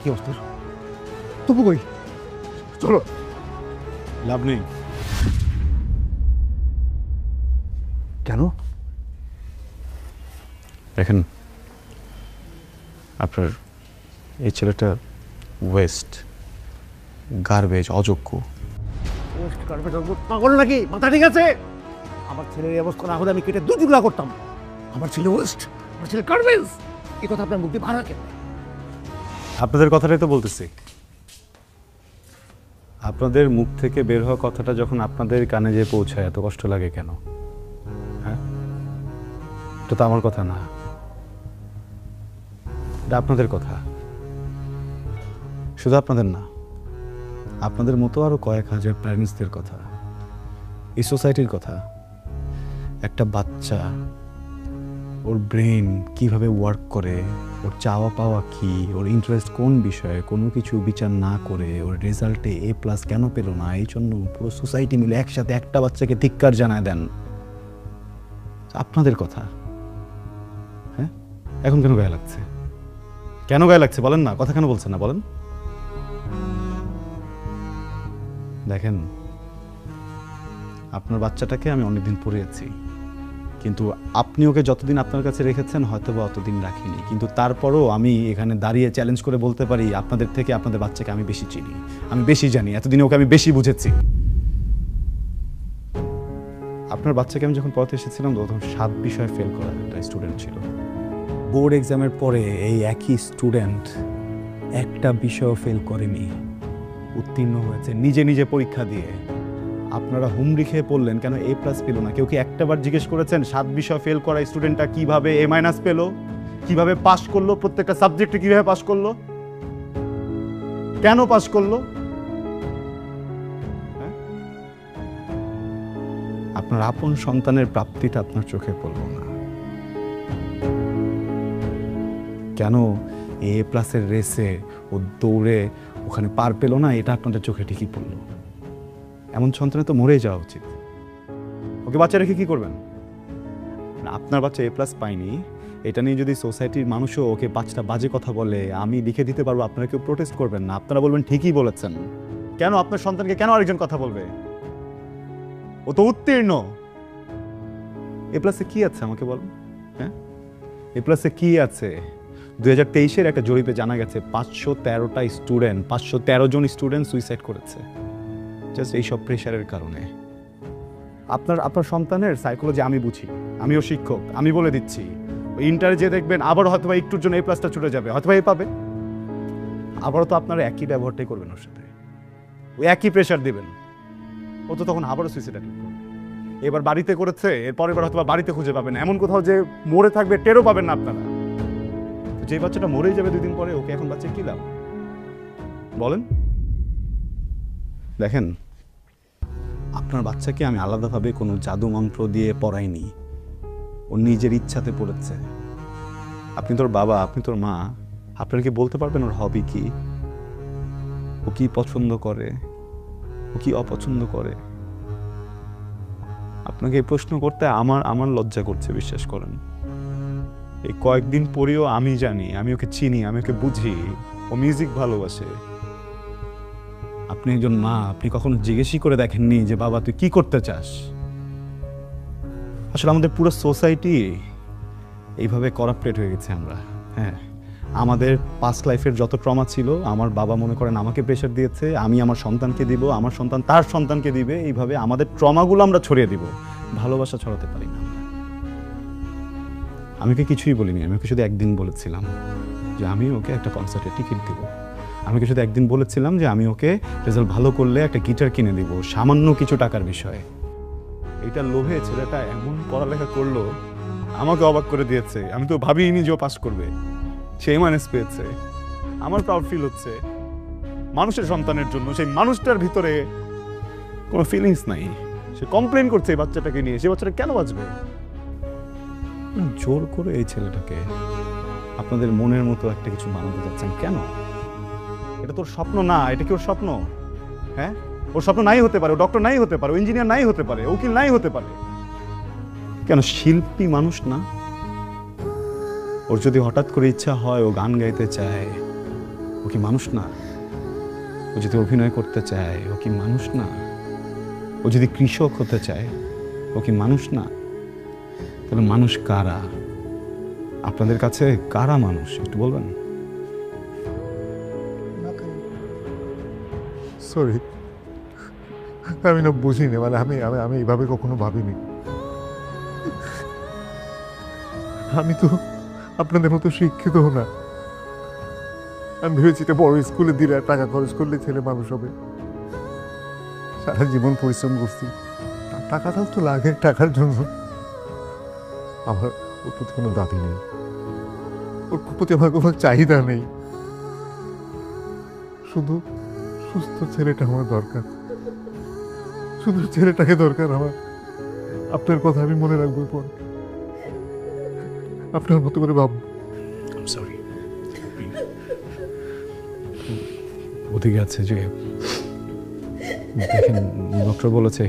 কি অবস্থা? তবু কই? চলো। লাভ নেই। কেন? দেখেন, আপনার এই ছেলেটা ওয়েস্ট, গার্বেজ, অযোগ্য। পাগল নাকি? মাথা ঠিক আছে? আমার ছেলের এই অবস্থা না হলে আমি কেটে 2 টুকরা করতাম। আমার ছেলে ওয়েস্ট, আমার ছেলে গার্বেজ, এই কথা আপনার মুখ দিয়ে ভাড়া কেন? আপনাদের কথাটাই তো বলতেছি। আপনাদের মুখ থেকে বের হওয়া কথাটা যখন আপনাদের কানে যেয়ে পৌঁছায় এত কষ্ট লাগে কেন? হ্যাঁ, এটা তো আমার কথা না, এটা আপনাদের কথা। শুধু আপনাদের না, আপনাদের মতো আরো কয়েক হাজার প্যারেন্টসদের কথা, এই সোসাইটির কথা। একটা বাচ্চা, ওর ব্রেন কিভাবে ওয়ার্ক করে, ওর চাওয়া পাওয়া কি, ওর ইন্টারেস্ট কোন বিষয়ে, কোনো কিছু বিচার না করে ওর রেজাল্টে A+ কেন পেল না, এই জন্য পুরো সোসাইটি মিলে একসাথে একটা বাচ্চাকে ধিক্কার জানায় দেন। আপনাদের কথা। হ্যাঁ, এখন কেন গায়ে লাগছে? কেন গায়ে লাগছে বলেন না? কথা কেন বলছেন না বলেন? দেখেন, আপনার বাচ্চাটাকে আমি অনেকদিন পড়িয়েছি, কিন্তু আপনি ওকে যতদিন আপনার কাছে রেখেছেন হয়তো বা অতদিন রাখিনি, কিন্তু তারপরও আমি এখানে দাঁড়িয়ে চ্যালেঞ্জ করে বলতে পারি আপনাদের থেকে আপনাদের বাচ্চাকে আমি বেশি চিনি, আমি বেশি জানি, এতদিনে ওকে আমি বেশি বুঝেছি। আপনার বাচ্চাকে আমি যখন পড়াতে এসেছিলাম তখন 7 বিষয়ে ফেল করা একটা স্টুডেন্ট ছিল। বোর্ড এক্সামের পরে এই একই স্টুডেন্ট একটা বিষয়ও ফেল করেনি, উত্তীর্ণ হয়েছে নিজে নিজে পরীক্ষা দিয়ে। আপনারা হুমড়ি খেয়ে পড়লেন কেন A+ পেল না? কেউ কি একটাবার জিজ্ঞেস করেছেন 7 বিষয় ফেল করা স্টুডেন্টটা কিভাবে A- পেল, কিভাবে পাস করলো, প্রত্যেকটা সাবজেক্টে কিভাবে পাস করলো, কেন পাস করলো? হ্যাঁ? আপনার আপন সন্তানের প্রাপ্তিটা আপনার চোখে পড়ল না কেন? A+ এর রেসে ও দৌড়ে ওখানে পার পেল না, এটা আপনাদের চোখে ঠিকই পড়লো। এমন সন্তানে তো মরেই যাওয়া উচিত। ওকে বাচ্চা রেখে কি করবেন? আপনার বাচ্চা A+ পায়নি, এটা নিয়ে যদি সোসাইটির মানুষও ওকে 5টা বাজে কথা বলে আমি লিখে দিতে পারবো, আপনারা কেউ প্রোটেস্ট করবেন না, আপনারা বলবেন ঠিকই বলেছেন। কেন আপনার সন্তানকে কেন আরেকজন কথা বলবে? ও তো উত্তীর্ণ। A+ কি আছে আমাকে বলুন? হ্যাঁ, A+ কি আছে? 2023-এর একটা জরিপে জানা গেছে 513টা স্টুডেন্ট, 513 জন স্টুডেন্ট সুইসাইড করেছে জাস্ট এইসব প্রেশারের কারণে। আপনার সন্তানের সাইকোলজি আমি বুঝি, আমিও শিক্ষক, আমি বলে দিচ্ছি ইন্টারে যে দেখবেন আবার হয়তো বা একটুর জন্য A+টা ছুটে যাবে, হয়তো A পাবে, আবারও তো আপনারা একই ব্যবহারটাই করবেন ওর সাথে, ওই একই প্রেশার দিবেন, ও তো তখন আবারও সুইসাইড করবে। এবার বাড়িতে করেছে, এরপরের বার হয়তো বা বাড়িতে খুঁজে পাবেন, এমন কোথাও যে মরে থাকবে টেরও পাবেন না আপনারা। যে বাচ্চাটা মরেই যাবে 2 দিন পরে, ওকে এখন বাচ্চা কি লাভ বলেন? দেখেন, আপনার বাচ্চাকে আমি আলাদাভাবে কোনো জাদু মন্ত্র দিয়ে পড়াইনি, ও নিজের ইচ্ছাতে পড়েছে। আপনি তোর বাবা, আপনি তোর মা, আপনারা কি বলতে পারবেন ওর হবি কি, ও কি পছন্দ করে, ও কি অপছন্দ করে? আপনাকে এই প্রশ্ন করতে আমার লজ্জা করছে, বিশ্বাস করেন। এই কয়েকদিন পরেও আমি জানি, আমি ওকে চিনি, আমি ওকে বুঝি, ও মিউজিক ভালোবাসে। আপনি একজন মা, আপনি কখনো জিজ্ঞেসই করে দেখেননি যে বাবা তুই কি করতে চাস? আসলে আমাদের পুরো সোসাইটি এইভাবে করাপ্টেড হয়ে গেছে আমরা। হ্যাঁ, আমাদের পাস্ট লাইফের যত ট্রমা ছিল, আমার বাবা মনে করেন আমাকে প্রেশার দিয়েছে, আমি আমার সন্তানকে দিব, আমার সন্তান তার সন্তানকে দিবে, এইভাবে আমাদের ট্রমাগুলো আমরা ছড়িয়ে দিব, ভালোবাসা ছড়াতে পারি না। আমি ওকে কিছুই বলিনি, আমি ওকে শুধু একদিন বলেছিলাম যে আমি ওকে একটা কনসার্টের টিকিট দিব, আমি ওকে শুধু একদিন বলেছিলাম যে আমি ওকে রেজাল্ট ভালো করলে একটা গিটার কিনে দিব, সামান্য কিছু টাকার বিষয়ে। এইটার লোভে ছেলেটা এমন পড়ালেখা করলো, আমাকে অবাক করে দিয়েছে। আমি তো ভাবিনি যে ও পাস করবে, সে A- পেয়েছে। আমার প্রাউড ফিল হচ্ছে মানুষের সন্তানের জন্য। সেই মানুষটার ভিতরে কোনো ফিলিংস নাই, সে কমপ্লেন করছে এই বাচ্চাটাকে নিয়ে। সে বাচ্চাটা কেন বাঁচবে? জোর করে এই ছেলেটাকে আপনাদের মনের মতো একটা কিছু বানাতে যাচ্ছেন কেন? এটা তোর স্বপ্ন না, এটা কি ওর স্বপ্ন? হ্যাঁ, ওর স্বপ্ন নাই হতে পারে, ও ডক্টর নাই হতে পারে, ও ইঞ্জিনিয়ার নাই হতে পারে, উকিল নাই হতে পারে, কেন শিল্পী মানুষ না? ওর যদি হঠাৎ করে ইচ্ছা হয় ও গান গাইতে চায়, ও ও কি মানুষ না? ও যদি অভিনয় করতে চায়, ও কি মানুষ না? ও যদি কৃষক হতে চায়, ও কি মানুষ না? তাহলে মানুষ কারা? আপনাদের কাছে কারা মানুষ একটু বলবেন? সরি, আমি না বুঝিনি, মানে আমি আমি আমি এইভাবে কখনো ভাবিনি। আমি তো আপনাদের মতো শিক্ষিত না। আমি ভেবেছি এটা বড় স্কুলে দিলে টাকা খরচ করলে ছেলে মানুষ হবে। সারা জীবন পরিশ্রম করছি, টাকাটাও তো লাগে টাকার জন্য। আমার ওর প্রতি কোনো দাবি নেই, ওর প্রতি আমার কোনো চাহিদা নেই। শুধু সুস্থ ছেলেটা আমার দরকার, শুধু ছেলেটাকে দরকার আমার। আপনার কথা আমি মনে রাখবো, পর আপনার মতো করে ভাববো। সরি। ওদিকে আছে যে দেখেন, ডক্টর বলেছে